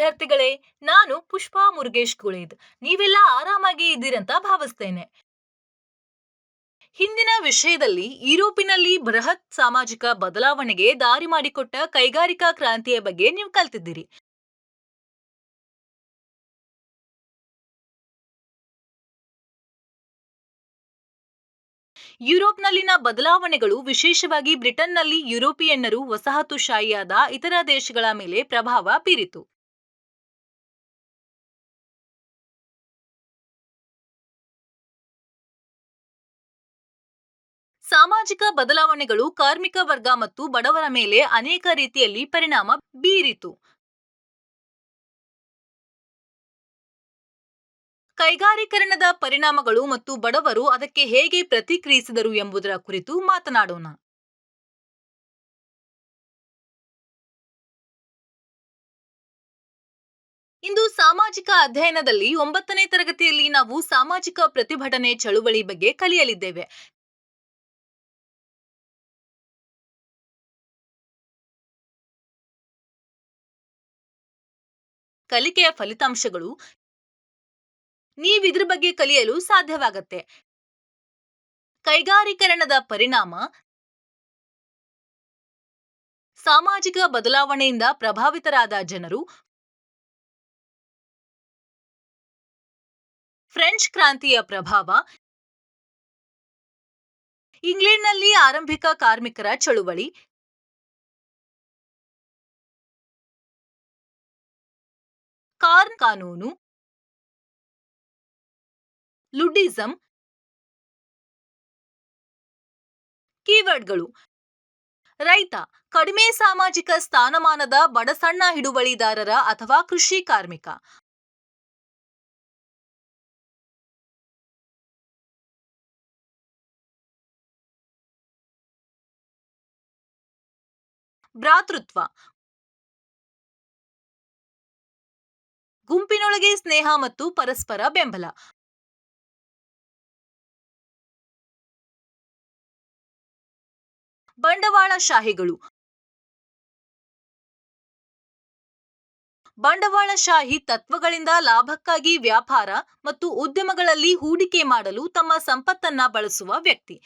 ವಿದ್ಯಾರ್ಥಿಗಳೇ, ನಾನು ಪುಷ್ಪಾ ಮುರುಗೇಶ್ ಗುಳೇದ್. ನೀವೆಲ್ಲ ಆರಾಮಾಗಿ ಇದ್ದೀರಂತ ಭಾವಿಸ್ತೇನೆ. ಹಿಂದಿನ ವಿಷಯದಲ್ಲಿ ಯುರೋಪಿನಲ್ಲಿ ಬೃಹತ್ ಸಾಮಾಜಿಕ ಬದಲಾವಣೆಗೆ ದಾರಿ ಮಾಡಿಕೊಟ್ಟ ಕೈಗಾರಿಕಾ ಕ್ರಾಂತಿಯ ಬಗ್ಗೆ ನೀವು ಕಲ್ತಿದ್ದೀರಿ. ಯುರೋಪ್ನಲ್ಲಿನ ಬದಲಾವಣೆಗಳು, ವಿಶೇಷವಾಗಿ ಬ್ರಿಟನ್ನಲ್ಲಿ ಯುರೋಪಿಯನ್ನರು ವಸಾಹತುಶಾಹಿಯಾದ ಇತರ ದೇಶಗಳ ಮೇಲೆ ಪ್ರಭಾವ ಬೀರಿತು. ಸಾಮಾಜಿಕ ಬದಲಾವಣೆಗಳು ಕಾರ್ಮಿಕ ವರ್ಗ ಮತ್ತು ಬಡವರ ಮೇಲೆ ಅನೇಕ ರೀತಿಯಲ್ಲಿ ಪರಿಣಾಮ ಬೀರಿತು. ಕೈಗಾರೀಕರಣದ ಪರಿಣಾಮಗಳು ಮತ್ತು ಬಡವರು ಅದಕ್ಕೆ ಹೇಗೆ ಪ್ರತಿಕ್ರಿಯಿಸಿದರು ಎಂಬುದರ ಕುರಿತು ಮಾತನಾಡೋಣ. ಇಂದು ಸಾಮಾಜಿಕ ಅಧ್ಯಯನದಲ್ಲಿ 9ನೇ ತರಗತಿಯಲ್ಲಿ ನಾವು ಸಾಮಾಜಿಕ ಪ್ರತಿಭಟನೆ ಚಳುವಳಿ ಬಗ್ಗೆ ಕಲಿಯಲಿದ್ದೇವೆ. ಕಲಿಕೆಯ ಫಲಿತಾಂಶಗಳು ನೀವಿದ್ರ ಬಗ್ಗೆ ಕಲಿಯಲು ಸಾಧ್ಯವಾಗತ್ತೆ. ಕೈಗಾರೀಕರಣದ ಪರಿಣಾಮ, ಸಾಮಾಜಿಕ ಬದಲಾವಣೆಯಿಂದ ಪ್ರಭಾವಿತರಾದ ಜನರು, ಫ್ರೆಂಚ್ ಕ್ರಾಂತಿಯ ಪ್ರಭಾವ, ಇಂಗ್ಲೆಂಡ್ನಲ್ಲಿ ಆರಂಭಿಕ ಕಾರ್ಮಿಕರ ಚಳುವಳಿ, ಕಾರ್ನ್ ಕಾನೂನು, ಲುಡಿಸಂ. ಕೀವರ್ಡ್ಗಳು: ರೈತ, ಕಡಿಮೆ ಸಾಮಾಜಿಕ ಸ್ಥಾನಮಾನದ ಬಡ ಸಣ್ಣ ಹಿಡುವಳಿದಾರರ ಅಥವಾ ಕೃಷಿ ಕಾರ್ಮಿಕ. ಭ್ರಾತೃತ್ವ, ಗುಂಪಿನೊಳಗೆ ಸ್ನೇಹ ಮತ್ತು ಪರಸ್ಪರ ಬೆಂಬಲ. ಬಂಡವಾಳಶಾಹಿಗಳು, ಬಂಡವಾಳಶಾಹಿ ತತ್ವಗಳಿಂದ ಲಾಭಕ್ಕಾಗಿ ವ್ಯಾಪಾರ ಮತ್ತು ಉದ್ಯಮಗಳಲ್ಲಿ ಹೂಡಿಕೆ ಮಾಡಲು ತಮ್ಮ ಸಂಪತ್ತನ್ನ ಬಳಸುವ ವ್ಯಕ್ತಿ.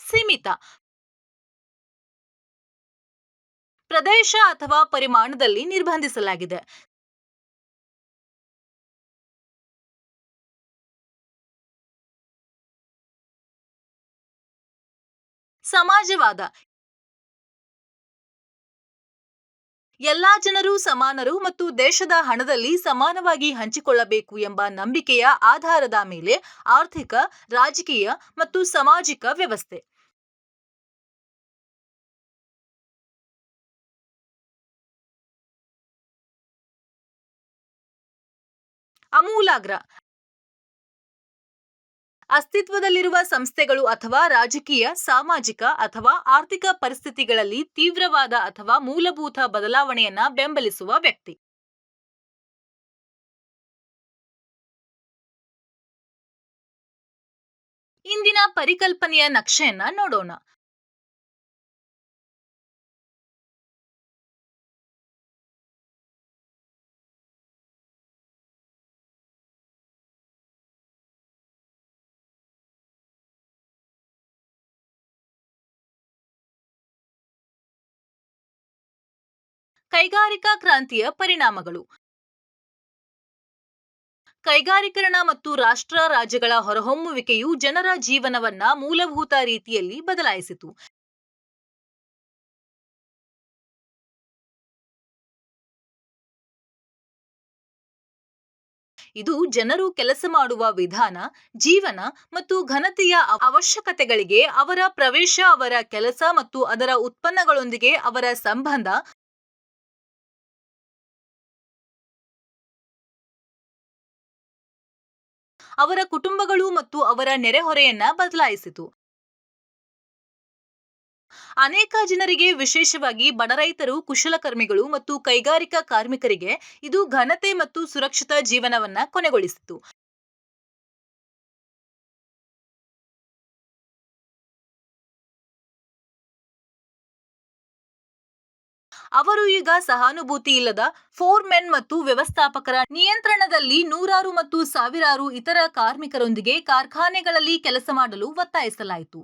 ಸೀಮಿತ, ಪ್ರದೇಶ ಅಥವಾ ಪರಿಮಾಣದಲ್ಲಿ ನಿರ್ಬಂಧಿಸಲಾಗಿದೆ. ಸಮಾಜವಾದ, ಎಲ್ಲಾ ಜನರು ಸಮಾನರು ಮತ್ತು ದೇಶದ ಹಣದಲ್ಲಿ ಸಮಾನವಾಗಿ ಹಂಚಿಕೊಳ್ಳಬೇಕು ಎಂಬ ನಂಬಿಕೆಯ ಆಧಾರದ ಮೇಲೆ ಆರ್ಥಿಕ, ರಾಜಕೀಯ ಮತ್ತು ಸಾಮಾಜಿಕ ವ್ಯವಸ್ಥೆ. ಆಮೂಲಾಗ್ರ, ಅಸ್ತಿತ್ವದಲ್ಲಿರುವ ಸಂಸ್ಥೆಗಳು ಅಥವಾ ರಾಜಕೀಯ, ಸಾಮಾಜಿಕ ಅಥವಾ ಆರ್ಥಿಕ ಪರಿಸ್ಥಿತಿಗಳಲ್ಲಿ ತೀವ್ರವಾದ ಅಥವಾ ಮೂಲಭೂತ ಬದಲಾವಣೆಯನ್ನ ಬೆಂಬಲಿಸುವ ವ್ಯಕ್ತಿ. ಇಂದಿನ ಪರಿಕಲ್ಪನೆಯ ನಕ್ಷೆಯನ್ನ ನೋಡೋಣ. ಕೈಗಾರಿಕಾ ಕ್ರಾಂತಿಯ ಪರಿಣಾಮಗಳು. ಕೈಗಾರೀಕರಣ ಮತ್ತು ರಾಷ್ಟ್ರ ರಾಜ್ಯಗಳ ಹೊರಹೊಮ್ಮುವಿಕೆಯು ಜನರ ಜೀವನವನ್ನ ಮೂಲಭೂತ ರೀತಿಯಲ್ಲಿ ಬದಲಾಯಿಸಿತು. ಇದು ಜನರು ಕೆಲಸ ಮಾಡುವ ವಿಧಾನ, ಜೀವನ ಮತ್ತು ಘನತೆಯ ಅವಶ್ಯಕತೆಗಳಿಗೆ ಅವರ ಪ್ರವೇಶ, ಅವರ ಕೆಲಸ ಮತ್ತು ಅದರ ಉತ್ಪನ್ನಗಳೊಂದಿಗೆ ಅವರ ಸಂಬಂಧ, ಅವರ ಕುಟುಂಬಗಳು ಮತ್ತು ಅವರ ನೆರೆಹೊರೆಯನ್ನ ಬದಲಾಯಿಸಿತು. ಅನೇಕ ಜನರಿಗೆ, ವಿಶೇಷವಾಗಿ ಬಡ ರೈತರು, ಕುಶಲಕರ್ಮಿಗಳು ಮತ್ತು ಕೈಗಾರಿಕಾ ಕಾರ್ಮಿಕರಿಗೆ, ಇದು ಘನತೆ ಮತ್ತು ಸುರಕ್ಷಿತ ಜೀವನವನ್ನ ಕೊನೆಗೊಳಿಸಿತು. ಅವರು ಈಗ ಸಹಾನುಭೂತಿ ಇಲ್ಲದ ಫೋರ್ಮೆನ್ ಮತ್ತು ವ್ಯವಸ್ಥಾಪಕರ ನಿಯಂತ್ರಣದಲ್ಲಿ ನೂರಾರು ಮತ್ತು ಸಾವಿರಾರು ಇತರ ಕಾರ್ಮಿಕರೊಂದಿಗೆ ಕಾರ್ಖಾನೆಗಳಲ್ಲಿ ಕೆಲಸ ಮಾಡಲು ಒತ್ತಾಯಿಸಲಾಯಿತು.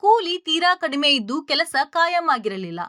ಕೂಲಿ ತೀರಾ ಕಡಿಮೆ ಇದ್ದು ಕೆಲಸ ಕಾಯಂ ಆಗಿರಲಿಲ್ಲ.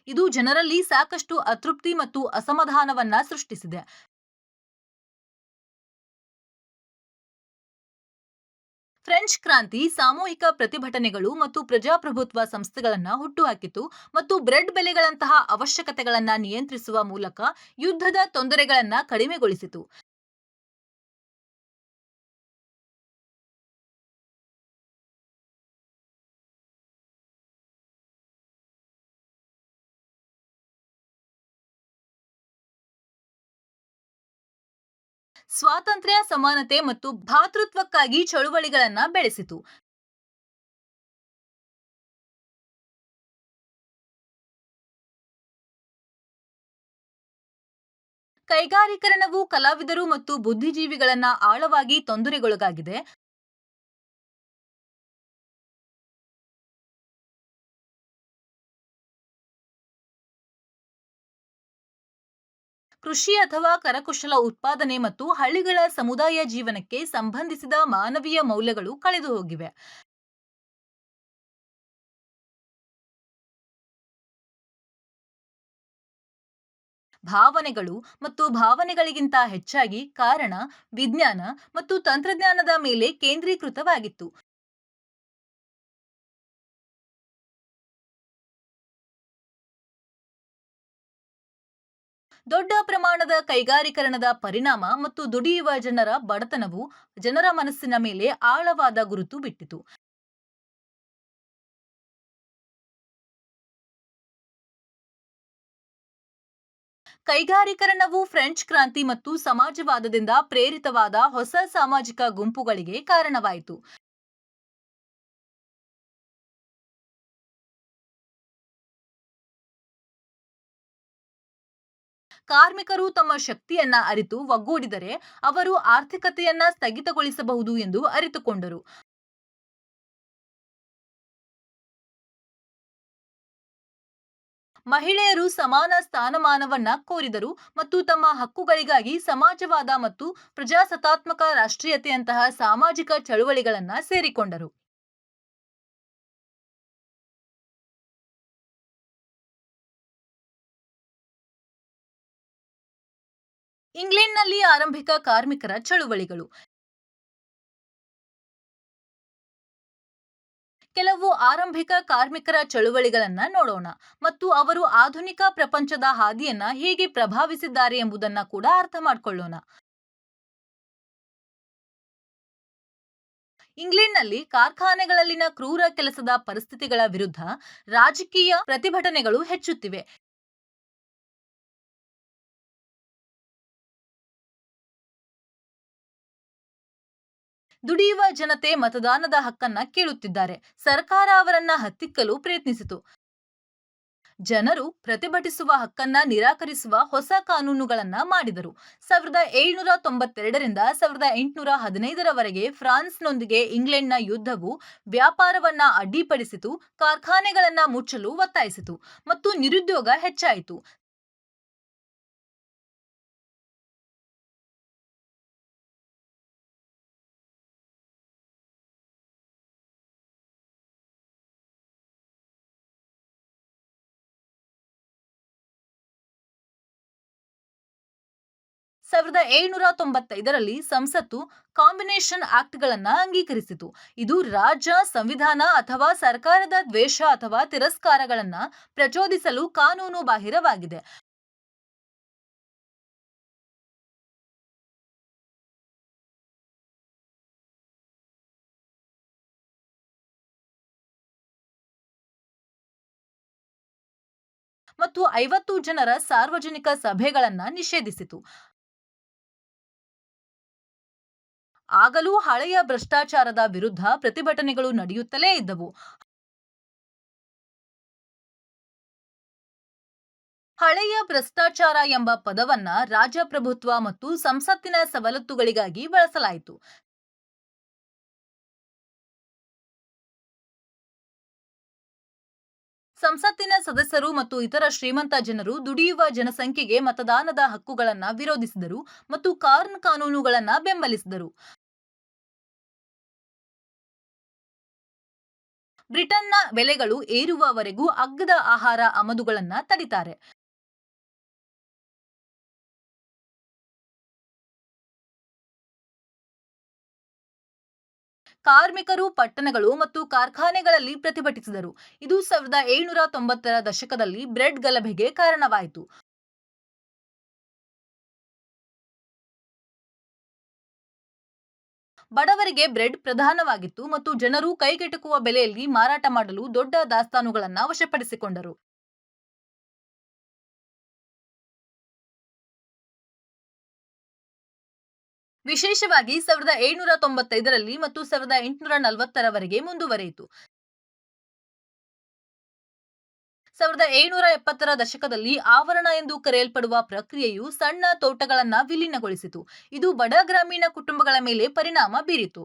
ಇದು ಜನರಲ್ಲಿ ಸಾಕಷ್ಟು ಅತೃಪ್ತಿ ಮತ್ತು ಅಸಮಾಧಾನವನ್ನ ಸೃಷ್ಟಿಸಿದೆ. ಫ್ರೆಂಚ್ ಕ್ರಾಂತಿ ಸಾಮೂಹಿಕ ಪ್ರತಿಭಟನೆಗಳು ಮತ್ತು ಪ್ರಜಾಪ್ರಭುತ್ವ ಸಂಸ್ಥೆಗಳನ್ನು ಹುಟ್ಟುಹಾಕಿತು ಮತ್ತು ಬ್ರೆಡ್ ಬೆಲೆಗಳಂತಹ ಅವಶ್ಯಕತೆಗಳನ್ನು ನಿಯಂತ್ರಿಸುವ ಮೂಲಕ ಯುದ್ಧದ ತೊಂದರೆಗಳನ್ನು ಕಡಿಮೆಗೊಳಿಸಿತು. ಸ್ವಾತಂತ್ರ್ಯ, ಸಮಾನತೆ ಮತ್ತು ಭ್ರಾತೃತ್ವಕ್ಕಾಗಿ ಚಳುವಳಿಗಳನ್ನು ಬೆಳೆಸಿತು. ಕೈಗಾರೀಕರಣವು ಕಲಾವಿದರು ಮತ್ತು ಬುದ್ಧಿಜೀವಿಗಳನ್ನ ಆಳವಾಗಿ ತೊಂದರೆಗೊಳಗಾಗಿದೆ. ಕೃಷಿ ಅಥವಾ ಕರಕುಶಲ ಉತ್ಪಾದನೆ ಮತ್ತು ಹಳ್ಳಿಗಳ ಸಮುದಾಯ ಜೀವನಕ್ಕೆ ಸಂಬಂಧಿಸಿದ ಮಾನವೀಯ ಮೌಲ್ಯಗಳು ಕಳೆದುಹೋಗಿವೆ. ಭಾವನೆಗಳು ಮತ್ತು ಭಾವನೆಗಳಿಗಿಂತ ಹೆಚ್ಚಾಗಿ ಕಾರಣ, ವಿಜ್ಞಾನ ಮತ್ತು ತಂತ್ರಜ್ಞಾನದ ಮೇಲೆ ಕೇಂದ್ರೀಕೃತವಾಗಿತ್ತು. ದೊಡ್ಡ ಪ್ರಮಾಣದ ಕೈಗಾರೀಕರಣದ ಪರಿಣಾಮ ಮತ್ತು ದುಡಿಯುವ ಜನರ ಬಡತನವು ಜನರ ಮನಸ್ಸಿನ ಮೇಲೆ ಆಳವಾದ ಗುರುತು ಬಿಟ್ಟಿತು. ಕೈಗಾರೀಕರಣವು ಫ್ರೆಂಚ್ ಕ್ರಾಂತಿ ಮತ್ತು ಸಮಾಜವಾದದಿಂದ ಪ್ರೇರಿತವಾದ ಹೊಸ ಸಾಮಾಜಿಕ ಗುಂಪುಗಳಿಗೆ ಕಾರಣವಾಯಿತು. ಕಾರ್ಮಿಕರು ತಮ್ಮ ಶಕ್ತಿಯನ್ನ ಅರಿತು ಒಗ್ಗೂಡಿದರೆ ಅವರು ಆರ್ಥಿಕತೆಯನ್ನ ಸ್ಥಗಿತಗೊಳಿಸಬಹುದು ಎಂದು ಅರಿತುಕೊಂಡರು. ಮಹಿಳೆಯರು ಸಮಾನ ಸ್ಥಾನಮಾನವನ್ನ ಕೋರಿದರು ಮತ್ತು ತಮ್ಮ ಹಕ್ಕುಗಳಿಗಾಗಿ ಸಮಾಜವಾದ ಮತ್ತು ಪ್ರಜಾಸತ್ತಾತ್ಮಕ ರಾಷ್ಟ್ರೀಯತೆಯಂತಹ ಸಾಮಾಜಿಕ ಚಳುವಳಿಗಳನ್ನ ಸೇರಿಕೊಂಡರು. ಇಂಗ್ಲೆಂಡ್ನಲ್ಲಿ ಆರಂಭಿಕ ಕಾರ್ಮಿಕರ ಚಳುವಳಿಗಳು. ಕೆಲವು ಆರಂಭಿಕ ಕಾರ್ಮಿಕರ ಚಳುವಳಿಗಳನ್ನ ನೋಡೋಣ ಮತ್ತು ಅವರು ಆಧುನಿಕ ಪ್ರಪಂಚದ ಹಾದಿಯನ್ನ ಹೇಗೆ ಪ್ರಭಾವಿಸಿದ್ದಾರೆ ಎಂಬುದನ್ನ ಕೂಡ ಅರ್ಥ ಮಾಡ್ಕೊಳ್ಳೋಣ. ಇಂಗ್ಲೆಂಡ್ನಲ್ಲಿ ಕಾರ್ಖಾನೆಗಳಲ್ಲಿನ ಕ್ರೂರ ಕೆಲಸದ ಪರಿಸ್ಥಿತಿಗಳ ವಿರುದ್ಧ ರಾಜಕೀಯ ಪ್ರತಿಭಟನೆಗಳು ಹೆಚ್ಚುತ್ತಿವೆ. ದುಡಿಯುವ ಜನತೆ ಮತದಾನದ ಹಕ್ಕನ್ನ ಕೇಳುತ್ತಿದ್ದಾರೆ. ಸರ್ಕಾರ ಅವರನ್ನ ಹತ್ತಿಕ್ಕಲು ಪ್ರಯತ್ನಿಸಿತು. ಜನರು ಪ್ರತಿಭಟಿಸುವ ಹಕ್ಕನ್ನ ನಿರಾಕರಿಸುವ ಹೊಸ ಕಾನೂನುಗಳನ್ನ ಮಾಡಿದರು. 1792ರಿಂದ 1815ರವರೆಗೆ ಫ್ರಾನ್ಸ್ನೊಂದಿಗೆ ಇಂಗ್ಲೆಂಡ್ನ ಯುದ್ಧವು ವ್ಯಾಪಾರವನ್ನ ಅಡ್ಡಿಪಡಿಸಿತು, ಕಾರ್ಖಾನೆಗಳನ್ನ ಮುಚ್ಚಲು ಒತ್ತಾಯಿಸಿತು ಮತ್ತು ನಿರುದ್ಯೋಗ ಹೆಚ್ಚಾಯಿತು. 1795ರಲ್ಲಿ ಸಂಸತ್ತು ಕಾಂಬಿನೇಷನ್ ಆಕ್ಟ್ಗಳನ್ನ ಅಂಗೀಕರಿಸಿತು. ಇದು ರಾಜ್ಯ ಸಂವಿಧಾನ ಅಥವಾ ಸರ್ಕಾರದ ದ್ವೇಷ ಅಥವಾ ತಿರಸ್ಕಾರಗಳನ್ನ ಪ್ರಚೋದಿಸಲು ಕಾನೂನು ಬಾಹಿರವಾಗಿದೆ. ಮತ್ತು 50 ಜನರ ಸಾರ್ವಜನಿಕ ಸಭೆಗಳನ್ನ ನಿಷೇಧಿಸಿತು. ಆಗಲೂ ಹಳೆಯ ಭ್ರಷ್ಟಾಚಾರದ ವಿರುದ್ಧ ಪ್ರತಿಭಟನೆಗಳು ನಡೆಯುತ್ತಲೇ ಇದ್ದವು. ಹಳೆಯ ಭ್ರಷ್ಟಾಚಾರ ಎಂಬ ಪದವನ್ನ ರಾಜಪ್ರಭುತ್ವ ಮತ್ತು ಸಂಸತ್ತಿನ ಸವಲತ್ತುಗಳಿಗಾಗಿ ಬಳಸಲಾಯಿತು. ಸಂಸತ್ತಿನ ಸದಸ್ಯರು ಮತ್ತು ಇತರ ಶ್ರೀಮಂತ ಜನರು ದುಡಿಯುವ ಜನಸಂಖ್ಯೆಗೆ ಮತದಾನದ ಹಕ್ಕುಗಳನ್ನು ವಿರೋಧಿಸಿದರು ಮತ್ತು ಕಾರ್ನ್ ಕಾನೂನುಗಳನ್ನು ಬೆಂಬಲಿಸಿದರು. ಬ್ರಿಟನ್ನ ಬೆಲೆಗಳು ಏರುವವರೆಗೂ ಅಗ್ಗದ ಆಹಾರ ಆಮದುಗಳನ್ನು ತಡಿತಾರೆ. ಕಾರ್ಮಿಕರು ಪಟ್ಟಣಗಳು ಮತ್ತು ಕಾರ್ಖಾನೆಗಳಲ್ಲಿ ಪ್ರತಿಭಟಿಸಿದರು. ಇದು 1790ರ ದಶಕದಲ್ಲಿ ಬ್ರೆಡ್ ಗಲಭೆಗೆ ಕಾರಣವಾಯಿತು. ಬಡವರಿಗೆ ಬ್ರೆಡ್ ಪ್ರಧಾನವಾಗಿತ್ತು ಮತ್ತು ಜನರು ಕೈಗೆಟುಕುವ ಬೆಲೆಯಲ್ಲಿ ಮಾರಾಟ ಮಾಡಲು ದೊಡ್ಡ ದಾಸ್ತಾನುಗಳನ್ನು ವಶಪಡಿಸಿಕೊಂಡರು. ವಿಶೇಷವಾಗಿ 1795ರಲ್ಲಿ ಮತ್ತು 1840ರವರೆಗೆ ಮುಂದುವರಿಯಿತು. 1770ರ ದಶಕದಲ್ಲಿ ಆವರಣ ಎಂದು ಕರೆಯಲ್ಪಡುವ ಪ್ರಕ್ರಿಯೆಯು ಸಣ್ಣ ತೋಟಗಳನ್ನು ವಿಲೀನಗೊಳಿಸಿತು. ಇದು ಬಡ ಗ್ರಾಮೀಣ ಕುಟುಂಬಗಳ ಮೇಲೆ ಪರಿಣಾಮ ಬೀರಿತು.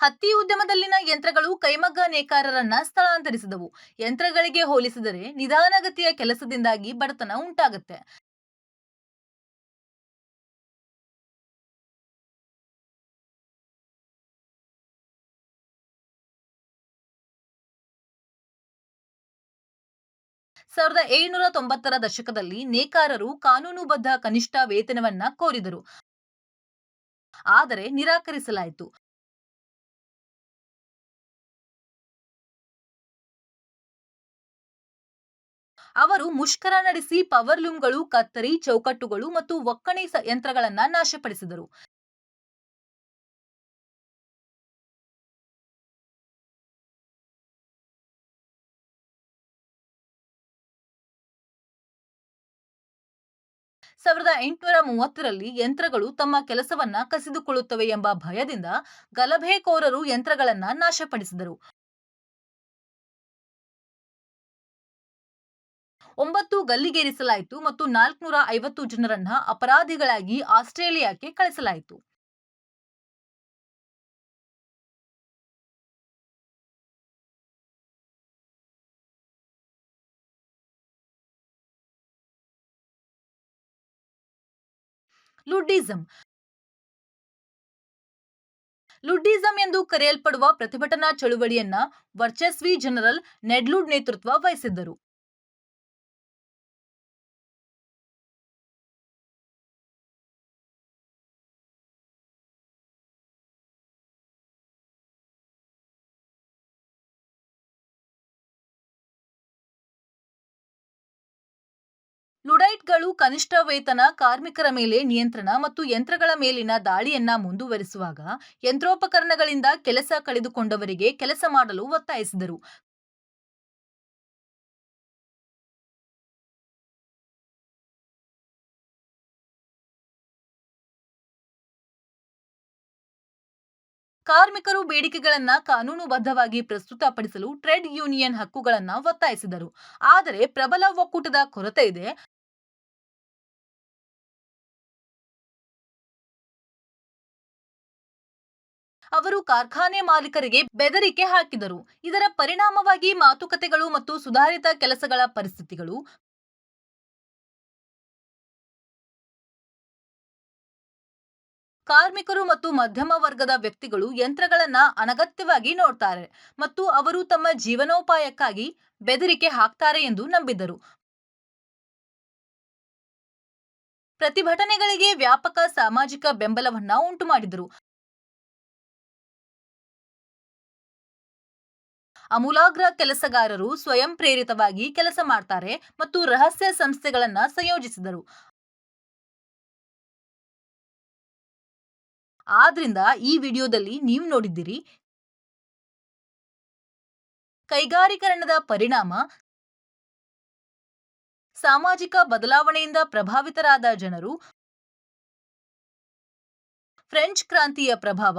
ಹತ್ತಿ ಉದ್ಯಮದಲ್ಲಿನ ಯಂತ್ರಗಳು ಕೈಮಗ್ಗ ನೇಕಾರರನ್ನ ಸ್ಥಳಾಂತರಿಸಿದವು. ಯಂತ್ರಗಳಿಗೆ ಹೋಲಿಸಿದರೆ ನಿಧಾನಗತಿಯ ಕೆಲಸದಿಂದಾಗಿ ಬಡತನ ಉಂಟಾಗುತ್ತೆ. ಸಾವಿರದ 1790ರ ದಶಕದಲ್ಲಿ ನೇಕಾರರು ಕಾನೂನುಬದ್ಧ ಕನಿಷ್ಠ ವೇತನವನ್ನ ಕೋರಿದರು, ಆದರೆ ನಿರಾಕರಿಸಲಾಯಿತು. ಅವರು ಮುಷ್ಕರ ನಡೆಸಿ ಪವರ್ಲೂಮ್ಗಳು, ಕತ್ತರಿ, ಚೌಕಟ್ಟುಗಳು ಮತ್ತು ಒಕ್ಕಣೆ ಯಂತ್ರಗಳನ್ನ ನಾಶಪಡಿಸಿದರು. ಸಾವಿರದ 830ರಲ್ಲಿ ಯಂತ್ರಗಳು ತಮ್ಮ ಕೆಲಸವನ್ನ ಕಸಿದುಕೊಳ್ಳುತ್ತವೆ ಎಂಬ ಭಯದಿಂದ ಗಲಭೆಕೋರರು ಯಂತ್ರಗಳನ್ನ ನಾಶಪಡಿಸಿದರು. 9 ಗಲ್ಲಿಗೇರಿಸಲಾಯಿತು ಮತ್ತು 450 ಜನರನ್ನ ಅಪರಾಧಿಗಳಾಗಿ ಆಸ್ಟ್ರೇಲಿಯಾಕ್ಕೆ ಕಳಿಸಲಾಯಿತು. ಲುಡ್ಡಿಸಂ ಲುಡ್ಡಿಸಂ ಎಂದು ಕರೆಯಲ್ಪಡುವ ಪ್ರತಿಭಟನಾ ಚಳುವಳಿಯನ್ನ ವರ್ಚಸ್ವಿ ಜನರಲ್ ನೆಡ್ಲುಡ್ ನೇತೃತ್ವ ವಹಿಸಿದ್ದರು. ಲುಡೈಟ್ಗಳು ಕನಿಷ್ಠ ವೇತನ, ಕಾರ್ಮಿಕರ ಮೇಲೆ ನಿಯಂತ್ರಣ ಮತ್ತು ಯಂತ್ರಗಳ ಮೇಲಿನ ದಾಳಿಯನ್ನ ಮುಂದುವರಿಸುವಾಗ ಯಂತ್ರೋಪಕರಣಗಳಿಂದ ಕೆಲಸ ಕಳೆದುಕೊಂಡವರಿಗೆ ಕೆಲಸ ಮಾಡಲು ಒತ್ತಾಯಿಸಿದರು. ಕಾರ್ಮಿಕರು ಬೇಡಿಕೆಗಳನ್ನ ಕಾನೂನುಬದ್ಧವಾಗಿ ಪ್ರಸ್ತುತಪಡಿಸಲು ಟ್ರೇಡ್ ಯೂನಿಯನ್ ಹಕ್ಕುಗಳನ್ನ ಒತ್ತಾಯಿಸಿದರು. ಆದರೆ ಪ್ರಬಲ ಒಕ್ಕೂಟದ ಕೊರತೆ ಇದೆ. ಅವರು ಕಾರ್ಖಾನೆ ಮಾಲೀಕರಿಗೆ ಬೆದರಿಕೆ ಹಾಕಿದರು. ಇದರ ಪರಿಣಾಮವಾಗಿ ಮಾತುಕತೆಗಳು ಮತ್ತು ಸುಧಾರಿತ ಕೆಲಸಗಳ ಪರಿಸ್ಥಿತಿಗಳು ಕಾರ್ಮಿಕರು ಮತ್ತು ಮಧ್ಯಮ ವರ್ಗದ ವ್ಯಕ್ತಿಗಳು ಯಂತ್ರಗಳನ್ನ ಅನಗತ್ಯವಾಗಿ ನೋಡ್ತಾರೆ ಮತ್ತು ಅವರು ತಮ್ಮ ಜೀವನೋಪಾಯಕ್ಕಾಗಿ ಬೆದರಿಕೆ ಹಾಕ್ತಾರೆ ಎಂದು ನಂಬಿದ್ದರು. ಪ್ರತಿಭಟನೆಗಳಿಗೆ ವ್ಯಾಪಕ ಸಾಮಾಜಿಕ ಬೆಂಬಲವನ್ನ ಉಂಟುಮಾಡಿದರು. ಅಮೂಲಾಗ್ರ ಕೆಲಸಗಾರರು ಸ್ವಯಂ ಪ್ರೇರಿತವಾಗಿ ಕೆಲಸ ಮಾಡ್ತಾರೆ ಮತ್ತು ರಹಸ್ಯ ಸಂಸ್ಥೆಗಳನ್ನ ಸಂಯೋಜಿಸಿದರು. ಆದ್ರಿಂದ ಈ ವಿಡಿಯೋದಲ್ಲಿ ನೀವು ನೋಡಿದ್ದೀರಿ ಕೈಗಾರೀಕರಣದ ಪರಿಣಾಮ, ಸಾಮಾಜಿಕ ಬದಲಾವಣೆಯಿಂದ ಪ್ರಭಾವಿತರಾದ ಜನರು, ಫ್ರೆಂಚ್ ಕ್ರಾಂತಿಯ ಪ್ರಭಾವ,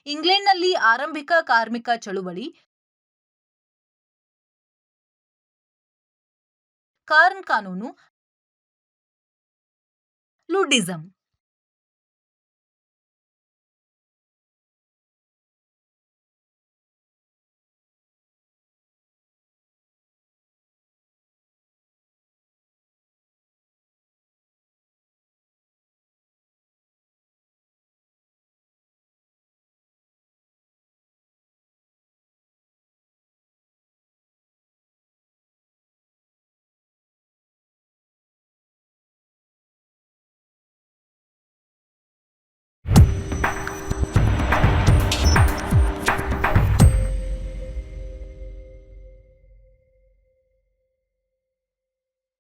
ಇಂಗ್ಲೆಂಡ್ನಲ್ಲಿ ಆರಂಭಿಕ ಕಾರ್ಮಿಕ ಚಳುವಳಿ, ಕಾರ್ನ್ ಕಾನೂನು, ಲುಡಿಸಂ.